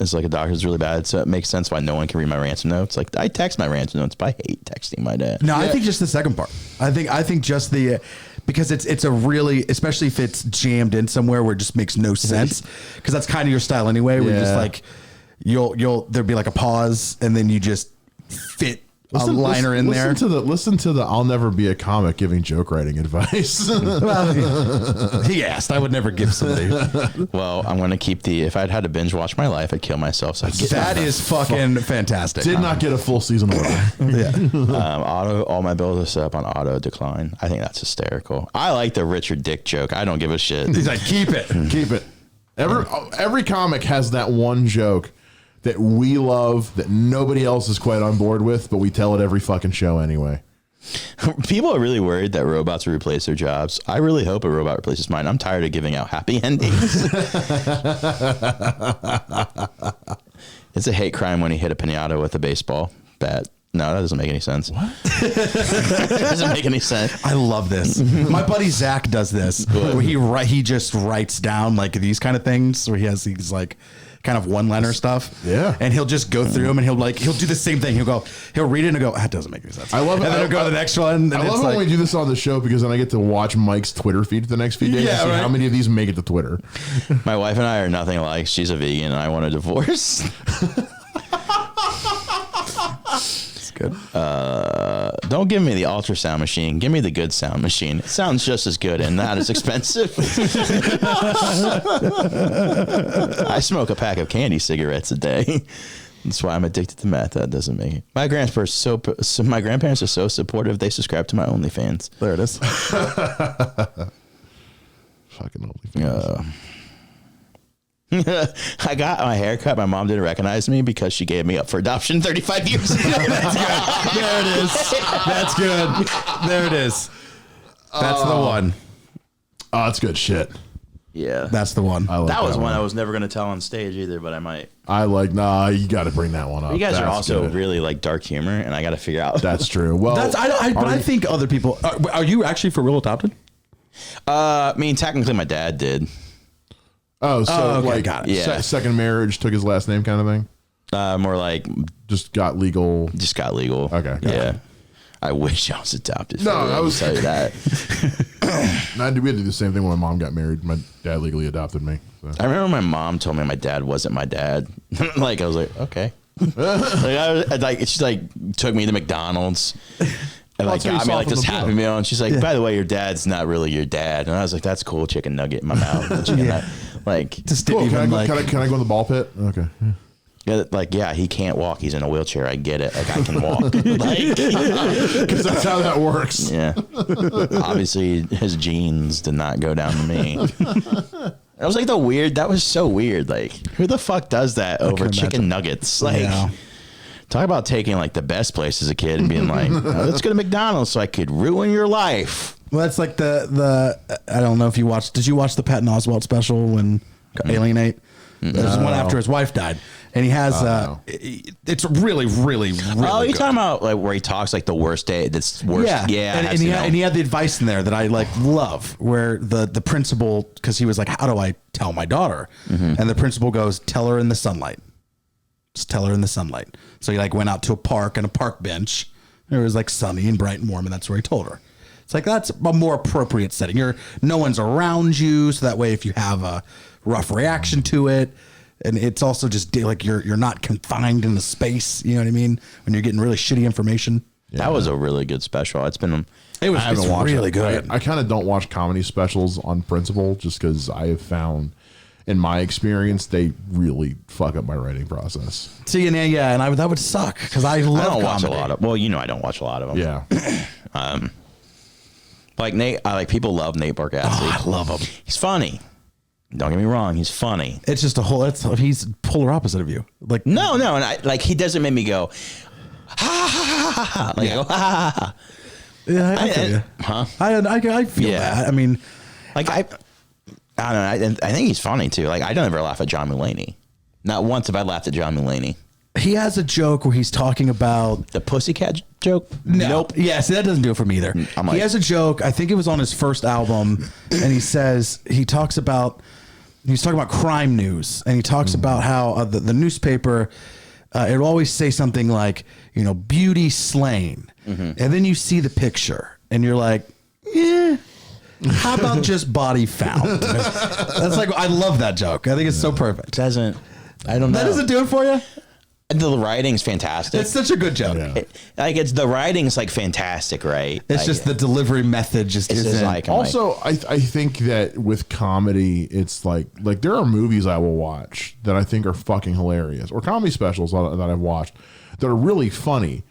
is like a doctor who's really bad, so it makes sense why no one can read my ransom notes. Like I text my ransom notes, but I hate texting my dad. No, I think just the second part. I think just the because it's a really, especially if it's jammed in somewhere where it just makes no sense, because that's kind of your style anyway. Where you just like there'll be like a pause and then you just fit a liner in there. Listen to the I'll never be a comic giving joke writing advice. Well, he asked. I would never give somebody. Well, I'm going to keep if I'd had to binge watch my life, I'd kill myself. So that is fucking fantastic. Did not get a full season order. All my bills are set up on auto decline. I think that's hysterical. I like the Richard Dick joke. I don't give a shit. He's like, keep it. Keep it. Every comic has that one joke that we love that nobody else is quite on board with, but we tell it every fucking show anyway. People are really worried that robots will replace their jobs. I really hope a robot replaces mine. I'm tired of giving out happy endings. It's a hate crime when he hit a pinata with a baseball bat. No, that doesn't make any sense. What? It doesn't make any sense. I love this. My buddy Zach does this. Where he just writes down like these kind of things where he has these like kind of one-liner stuff. Yeah. And he'll just go through them and he'll do the same thing. He'll read it and go, that doesn't make any sense. I love it. And then he'll go to the next one. And I love it when we do this on the show because then I get to watch Mike's Twitter feed for the next few days to see how many of these make it to Twitter. My wife and I are nothing alike. She's a vegan and I want a divorce. It's good. Don't give me the ultrasound machine. Give me the good sound machine. It sounds just as good and not as expensive. I smoke a pack of candy cigarettes a day. That's why I'm addicted to meth. That doesn't make it. My grandparents are so supportive. They subscribe to my OnlyFans. There it is. Fucking OnlyFans. I got my hair cut. My mom didn't recognize me because she gave me up for adoption 35 years ago. That's good. There it is. That's good. There it is. That's the one. Oh, that's good shit. Yeah. That's the one. That was one I was never going to tell on stage either, but I might. You got to bring that one up. You guys that's are also good. really like dark humor, and I got to figure out. That's true. Well, I think other people. Are you actually for real adopted? I mean, technically, my dad did. Oh, so okay, like got it. Yeah. Second marriage, took his last name kind of thing? More like just got legal. Okay. Yeah. I wish I was adopted. No, I was tell you that. We had to do the same thing when my mom got married. My dad legally adopted me. So. I remember my mom told me my dad wasn't my dad. Like I was like, okay. She like took me to McDonald's. And like got me like this Happy Meal, and she's like, "By the way, your dad's not really your dad." And I was like, "That's cool, chicken nugget in my mouth." Like, just cool. didn't even can I go in the ball pit? Okay. Yeah, like he can't walk. He's in a wheelchair. I get it. Like I can walk. Because that's how that works. Yeah. Obviously, his genes did not go down to me. I was like that was so weird. Like, who the fuck does that over chicken nuggets? Like. Yeah. Talk about taking like the best place as a kid and being like, let's go to McDonald's so I could ruin your life. Well, that's like the I don't know if you watched. Did you watch the Patton Oswalt special when Alienate? There's one after his wife died, and he has it's really Oh, you're talking about like where he talks like the worst day. That's worst. Yeah. And he had the advice in there that I like love, where the principal, because he was like, how do I tell my daughter? And the principal goes, tell her in the sunlight. Just tell her in the sunlight. So he like went out to a park and a park bench. It was like sunny and bright and warm, and that's where he told her. It's like that's a more appropriate setting. No one's around you, so that way if you have a rough reaction to it, and it's also just like you're not confined in a space. You know what I mean? When you're getting really shitty information. Yeah. That was a really good special. It's really good. I kind of don't watch comedy specials on principle just because I have found. In my experience, they really fuck up my writing process. See, and that would suck because I don't watch a lot of. Well, I don't watch a lot of them. Yeah. Like Nate, people love Nate Bargatze. Oh, I love him. He's funny. Don't get me wrong, he's funny. It's just he's polar opposite of you. Like no, and he doesn't make me go ha ha ha ha. Like go ha ha ha. Yeah, I feel you. Huh? I feel that. I mean, I don't know. I think he's funny too. Like I don't ever laugh at John Mulaney. Not once have I laughed at John Mulaney. He has a joke where he's talking about the pussycat joke. No. Nope. Yeah, see, that doesn't do it for me either. He has a joke. I think it was on his first album, and he talks about He's talking about crime news, and he talks about how the newspaper, it'll always say something like, beauty slain. And then you see the picture and you're like, yeah, how about just body found? That's like, I love that joke. I think it's so perfect. I don't know. That doesn't do it for you? The writing's fantastic. It's such a good joke. Yeah. The writing's like fantastic, right? It's just the delivery method just isn't. Like, also, I think that with comedy, it's like there are movies I will watch that I think are fucking hilarious, or comedy specials that I've watched that are really funny.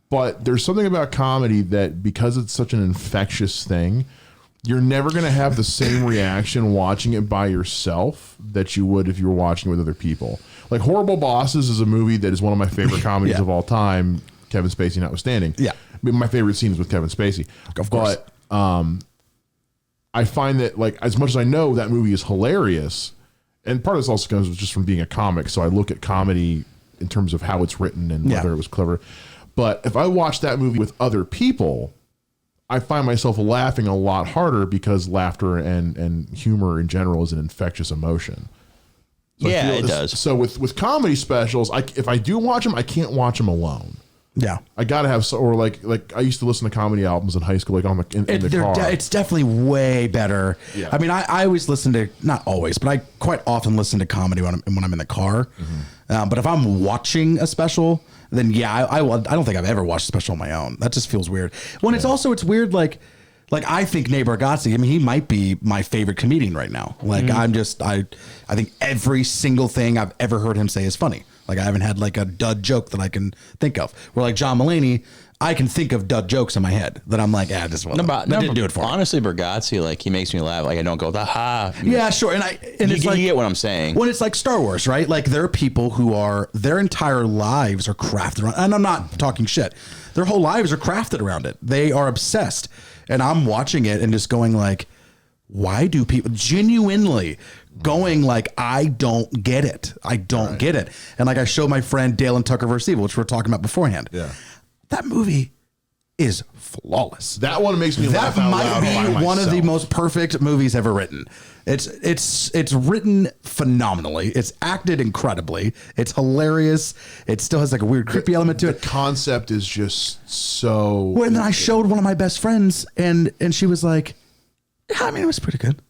But there's something about comedy that, because it's such an infectious thing, you're never going to have the same reaction watching it by yourself that you would if you were watching it with other people. Like Horrible Bosses is a movie that is one of my favorite comedies of all time, Kevin Spacey notwithstanding. Yeah. My favorite scene is with Kevin Spacey. Of course. But I find that, like, as much as I know that movie is hilarious, and part of this also comes just from being a comic, so I look at comedy in terms of how it's written and whether it was clever. But if I watch that movie with other people, I find myself laughing a lot harder because laughter and humor in general is an infectious emotion. So it does. So with comedy specials, if I do watch them, I can't watch them alone. Yeah, I gotta have or like I used to listen to comedy albums in high school, like in the car. It's definitely way better. Yeah. I mean, I always listen to, not always, but I quite often listen to comedy when I'm in the car. But if I'm watching a special, then I don't think I've ever watched a special on my own. That just feels weird. When it's weird, like I think Nate Bargatze, I mean, he might be my favorite comedian right now. Like I think every single thing I've ever heard him say is funny. Like I haven't had like a dud joke that I can think of. Where like John Mulaney, I can think of dud jokes in my head that I'm like, this one didn't do it for me. Honestly, Bargatze, like he makes me laugh. Like I don't go, ha. Yeah, sure. And it's like, you get what I'm saying. When it's like Star Wars, right? Like there are people who their entire lives are crafted around, and I'm not talking shit. Their whole lives are crafted around it. They are obsessed. And I'm watching it and just going like, why do people genuinely going like, I don't get it. I don't get it. And like I showed my friend Dale and Tucker vs. Evil, which we were talking about beforehand. Yeah. That movie is flawless. That one makes me laugh out loud. That might be one of the most perfect movies ever written. It's written phenomenally. It's acted incredibly. It's hilarious. It still has like a weird creepy element to it. The concept is just so. Well, and then I showed one of my best friends, and she was like, yeah, I mean, it was pretty good.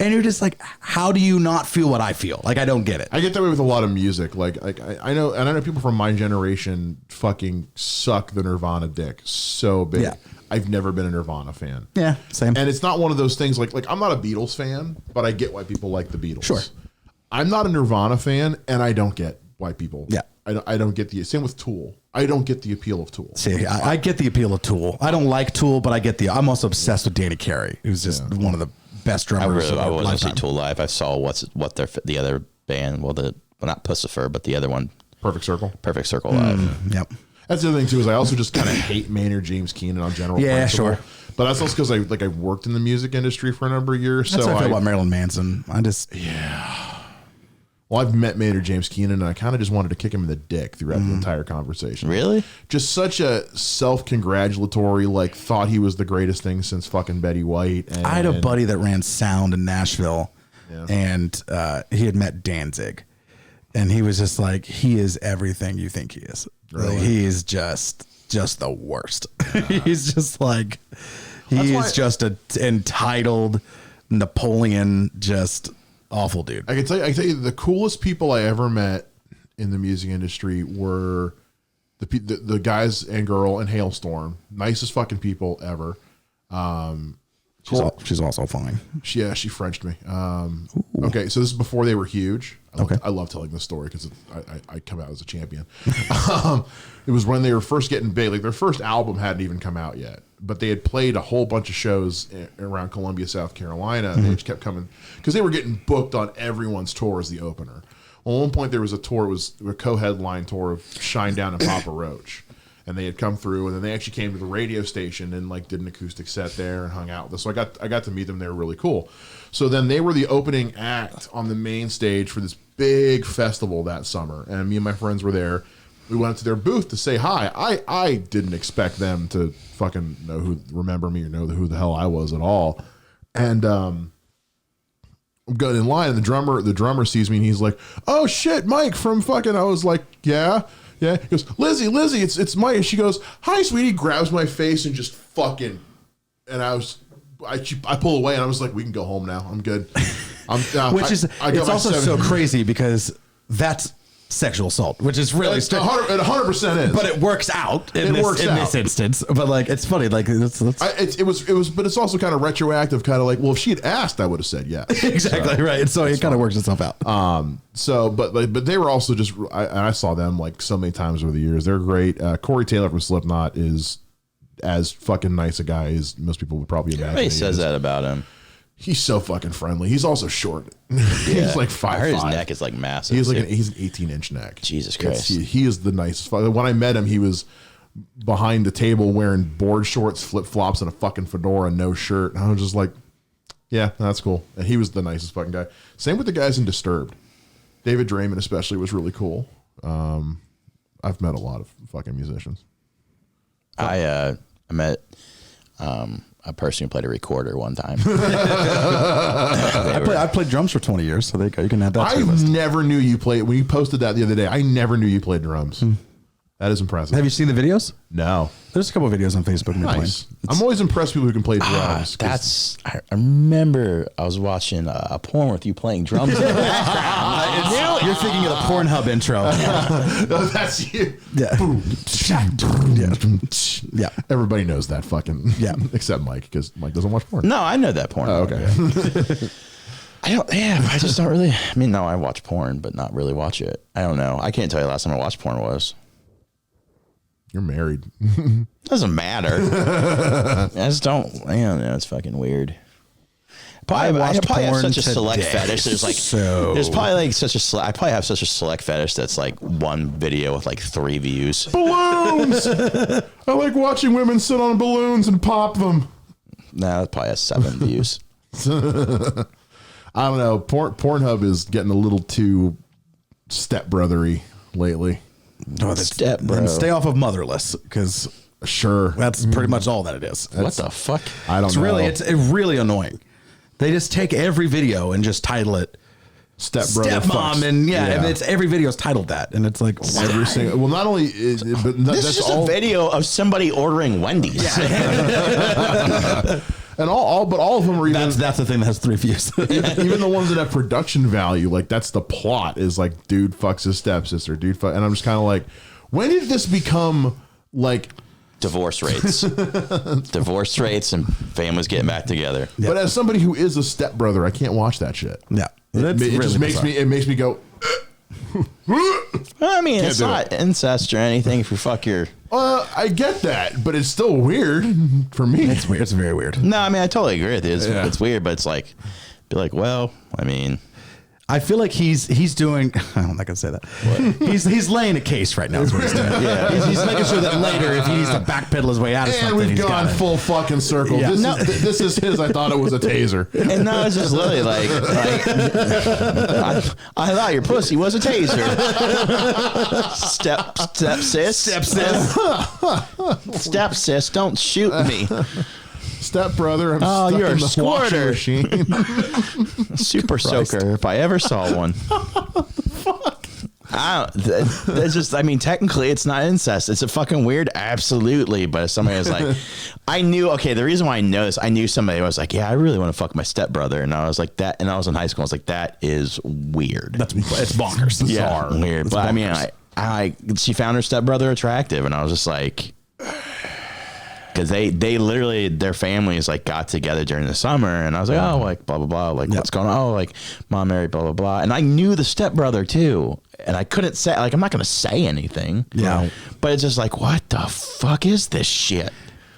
And you're just like, how do you not feel what I feel? Like, I don't get it. I get that way with a lot of music. Like I know people from my generation fucking suck the Nirvana dick so big. Yeah. I've never been a Nirvana fan. Yeah, same. And it's not one of those things like I'm not a Beatles fan, but I get why people like the Beatles. Sure. I'm not a Nirvana fan, and I don't get why people. Yeah. I don't get same with Tool. I don't get the appeal of Tool. See, I get the appeal of Tool. I don't like Tool, but I'm also obsessed with Danny Carey, who's just one of the best drummers. I wasn't see Tool live. I saw what the other band, not Pussifer, but the other one, Perfect Circle live. Yep. That's the other thing too, is I also just kind of hate Maynard James Keenan on general. Yeah, principle. sure. But that's also because I worked in the music industry for a number of years. That's so how I feel about Marilyn Manson. Well, I've met Maynard James Keenan, and I kind of just wanted to kick him in the dick throughout the entire conversation. Really? Just such a self-congratulatory, like, thought he was the greatest thing since fucking Betty White. And, I had a buddy that ran sound in Nashville, and he had met Danzig. And he was just like, he is everything you think he is. Really? Like, he is just the worst. He's just like, he's just an entitled Napoleon, just awful dude. I can tell you the coolest people I ever met in the music industry were the guys and girl in Hailstorm. Nicest fucking people ever. She's also fine. She Frenched me. Okay, so this is before they were huge. I love telling this story because I come out as a champion. It was when they were first getting big. Like their first album hadn't even come out yet, but they had played a whole bunch of shows around Columbia, South Carolina. And they just kept coming because they were getting booked on everyone's tour as the opener. Well, at one point there was a tour. It was a co-headline tour of Shinedown and Papa Roach. And they had come through, and then they actually came to the radio station and like did an acoustic set there and hung out with us. So I got to meet them. They were really cool. So then they were the opening act on the main stage for this big festival that summer, and me and my friends were there. We went up to their booth to say hi. I didn't expect them to fucking remember me or know who the hell I was at all. And I'm going in line, and the drummer sees me, and he's like, "Oh shit, Mike from fucking." I was like, "Yeah." He goes, Lizzie, it's Mike. And she goes, "Hi, sweetie." Grabs my face and just fucking, and I pull away, and I was like, "We can go home now. I'm good." It's also so crazy because that's sexual assault, which is really it 100% is, but it works out in this instance. But like, it's funny, like it was, but it's also kind of retroactive, kind of like, well, if she had asked, I would have said yes. Exactly, so, right. And so it kind of works itself out. But they were also just, I saw them like so many times over the years. They're great. Corey Taylor from Slipknot is as fucking nice a guy as most people would probably imagine. Everybody says that about him. He's so fucking friendly. He's also short. He's like 5'5". I heard his neck is like massive. He's an 18-inch neck. Jesus Christ. He is the nicest. When I met him, he was behind the table wearing board shorts, flip flops, and a fucking fedora, no shirt. And I was just like, yeah, that's cool. And he was the nicest fucking guy. Same with the guys in Disturbed. David Draymond especially was really cool. I've met a lot of fucking musicians. I met a person who played a recorder one time. I played drums for 20 years, so there you go. You can add that. I never knew you played. When you posted that the other day, I never knew you played drums. That is impressive. Have you seen the videos? No. There's a couple of videos on Facebook. Nice. I'm always impressed with people who can play drums. I remember I was watching a porn with you playing drums in the background. You're thinking of the Pornhub intro. Oh, that's you. Yeah. Boom. Yeah. Everybody knows that fucking. Yeah. Except Mike, because Mike doesn't watch porn. No, I know that porn. Oh, okay. I just don't really. I mean, no, I watch porn, but not really watch it. I don't know. I can't tell you the last time I watched porn was. You're married. Doesn't matter. I just don't. I don't know. It's fucking weird. I probably have such a select fetish. There's probably like such a. I probably have such a select fetish that's like one video with like 3 views. Balloons. I like watching women sit on balloons and pop them. No, it probably has 7 views. I don't know. Pornhub is getting a little too stepbrothery lately. No, then stay off of Motherless, because sure, that's pretty much all that it is. What the fuck? I don't know. It's really annoying. They just take every video and just title it Stepbrother Stepmom, fucks. and and it's every video is titled that, and it's like every single. Well, not only, but This that's is just all. a video of somebody ordering Wendy's. And all of them are even. that's the thing that has 3 views. Even the ones that have production value, like that's the plot, is like dude fucks his stepsister, and I'm just kind of like, when did this become like Divorce rates and families getting back together. But as somebody who is a stepbrother, I can't watch that shit. Yeah, it just makes me go. I mean, it's not incest or anything if you fuck your. I get that, but it's still weird for me. It's weird. It's very weird. No, I mean, I totally agree with you. It's weird, but it's like, be like, well, I mean. I feel like he's doing. I'm not gonna say that. He's laying a case right now. Is what he's doing. Yeah, he's making sure that later, if he needs to backpedal his way out of something, we've gone full fucking circle. Yeah. This is his. I thought it was a taser. And now it's just literally like I thought your pussy was a taser. Step sis, don't shoot me. Stepbrother, I'm stuck you're in a the squirter. washing machine. Super soaker, if I ever saw one. Fuck. That's just, I mean, technically it's not incest. It's a fucking weird, absolutely. But if somebody was like, I knew, okay, the reason why I know this, I knew somebody was like, yeah, I really want to fuck my stepbrother. And I was like, that, and I was in high school. I was like, that is weird. It's bonkers. Yeah, weird. It's but bonkers. I mean, she found her stepbrother attractive. And I was just like, because they literally, their families like got together during the summer, and I was like, oh, like blah blah blah, like what's going on? Oh, like mom married blah blah blah, and I knew the stepbrother too, and I couldn't say, like, I'm not gonna say anything, but it's just like, what the fuck is this shit?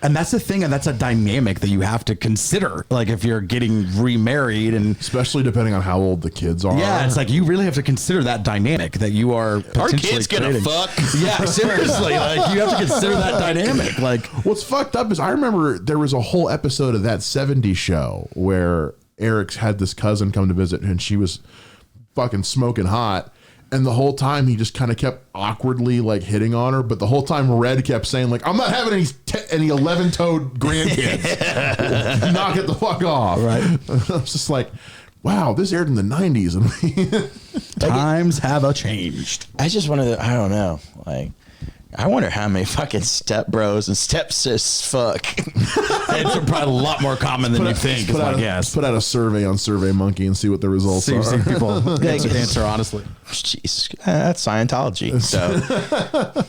And that's the thing, and that's a dynamic that you have to consider. Like if you're getting remarried, and especially depending on how old the kids are. Yeah, it's like you really have to consider that dynamic that you are potentially Our kid's gonna fuck. Yeah, seriously. Like you have to consider that dynamic. Like what's fucked up is I remember there was a whole episode of that 70s show where Eric's had this cousin come to visit, and she was fucking smoking hot. And the whole time he just kind of kept awkwardly like hitting on her, but the whole time Red kept saying like, "I'm not having any 11-toed grandkids. Knock it the fuck off!" Right? I was just like, wow, this aired in the 90s. Times have changed. I just wanted to, I don't know. Like, I wonder how many fucking step bros and step sis fuck. It's probably a lot more common than you think, is my guess. Put out a survey on SurveyMonkey and see what the results are. See people answer honestly. Jeez, that's Scientology. So,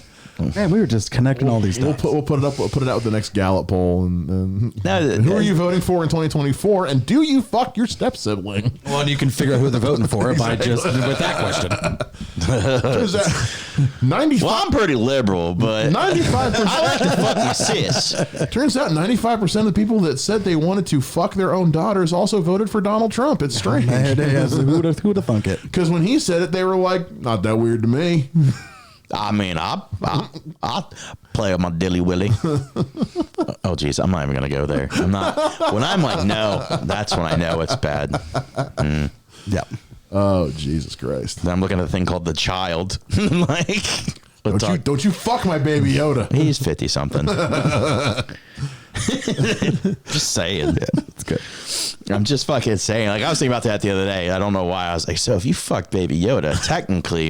Man, we were just connecting all these We'll dots. put it up. We'll put it out with the next Gallup poll. And No, who are you voting for in 2024? And do you fuck your step sibling? Well, and you can figure out who they're voting for by just with that question. Turns out 95. well, I'm pretty liberal, but 95%. I like to fuck my sis. Turns out 95% of the people that said they wanted to fuck their own daughters also voted for Donald Trump. It's strange. Who'd have thunk it? Because when he said it, they were like, not that weird to me. I mean, I'll play with my dilly willy. Oh, geez, I'm not even going to go there. I'm not. When I'm like, no, that's when I know it's bad. Yeah. Oh, Jesus Christ. Then I'm looking at a thing called The Child. Like, Don't you fuck my baby Yoda. he's 50 something. Just saying. Yeah, that's good. I'm just fucking saying. Like, I was thinking about that the other day. I don't know why. I was like, so if you fuck baby Yoda, technically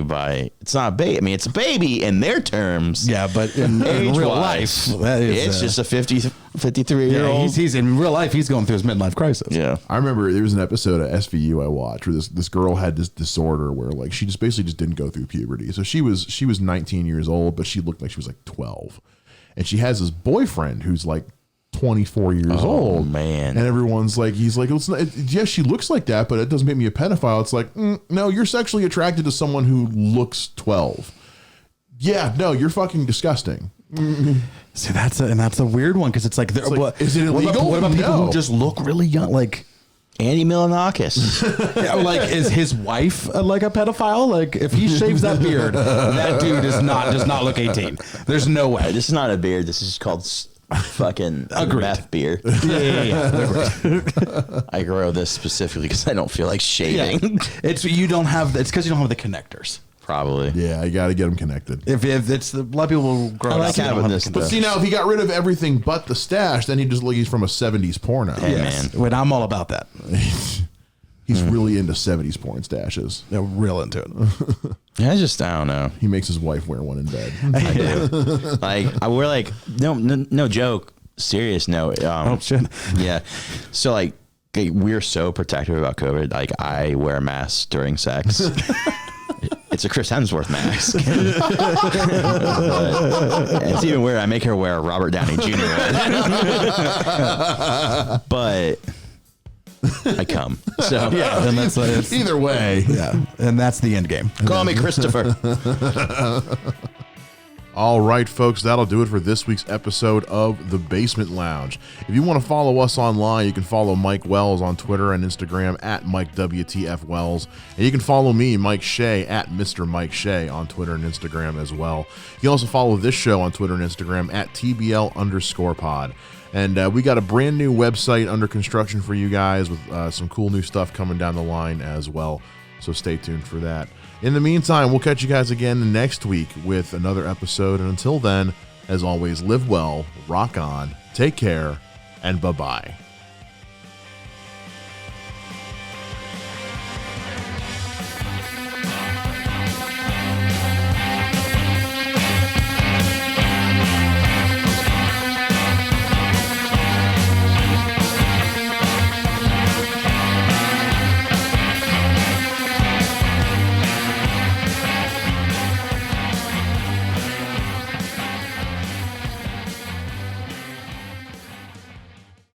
it's not a baby. I mean, it's a baby in their terms. Yeah, but in real life, it's just a 53-year-old. He's in real life. He's going through his midlife crisis. Yeah. I remember there was an episode of SVU I watched where this girl had this disorder where like she just basically didn't go through puberty. So she was 19 years old, but she looked like she was like 12. And she has this boyfriend who's like 24 years old. Man. And everyone's like, he's like, it's not, yes, she looks like that, but it doesn't make me a pedophile. It's like, no, you're sexually attracted to someone who looks 12. Yeah, no, you're fucking disgusting. See, that's a weird one because it's like, is it illegal? What about people No. who just look really young? Like, Andy Milonakis. yeah, like, is his wife like a pedophile? Like, if he shaves that beard, that dude does not look 18. There's no way. This is not a beard. This is called fucking meth beer. Yeah. I grow this specifically because I don't feel like shaving. It's because you don't have the connectors. Probably. Yeah, you got to get them connected. If it's a lot of people will grow. I like it out, having this. But see, now if he got rid of everything but the stash, then he's from a 70s porno. Hey, Yes. man. Wait, I'm all about that. He's really into 70s porn stashes. They're real into it. I don't know. He makes his wife wear one in bed. I do. We're like, no joke. Serious note. Oh shit. Yeah. So like, we're so protective about COVID. Like, I wear a mask during sex. It's a Chris Hemsworth mask. But it's even weird. I make her wear a Robert Downey Jr. one. But I come. So Yeah, and that's Either way. yeah, and that's the end game. call me Christopher. All right, folks, that'll do it for this week's episode of The Basement Lounge. If you want to follow us online, you can follow Mike Wells on Twitter and Instagram at MikeWTFWells. And you can follow me, Mike Shea, at Mr. Mike Shea on Twitter and Instagram as well. You can also follow this show on Twitter and Instagram at TBL_pod. And we got a brand new website under construction for you guys with some cool new stuff coming down the line as well. So stay tuned for that. In the meantime, we'll catch you guys again next week with another episode. And until then, as always, live well, rock on, take care, and bye-bye.